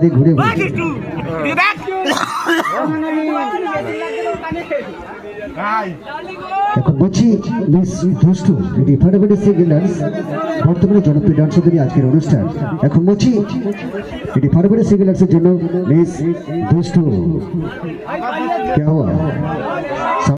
দিয়ে ঘুরে এখন বলছি মিস দুষ্টু এটি ফাটাফাটি সিঙ্গেলার্স বর্তমানে জনপ্রিয় ডান্সারদের আজকের অনুষ্ঠান। এখন বলছি এটি ফাটাফাটি সিঙ্গেলার্সের জন্য মিস দুষ্টু কে হওয়া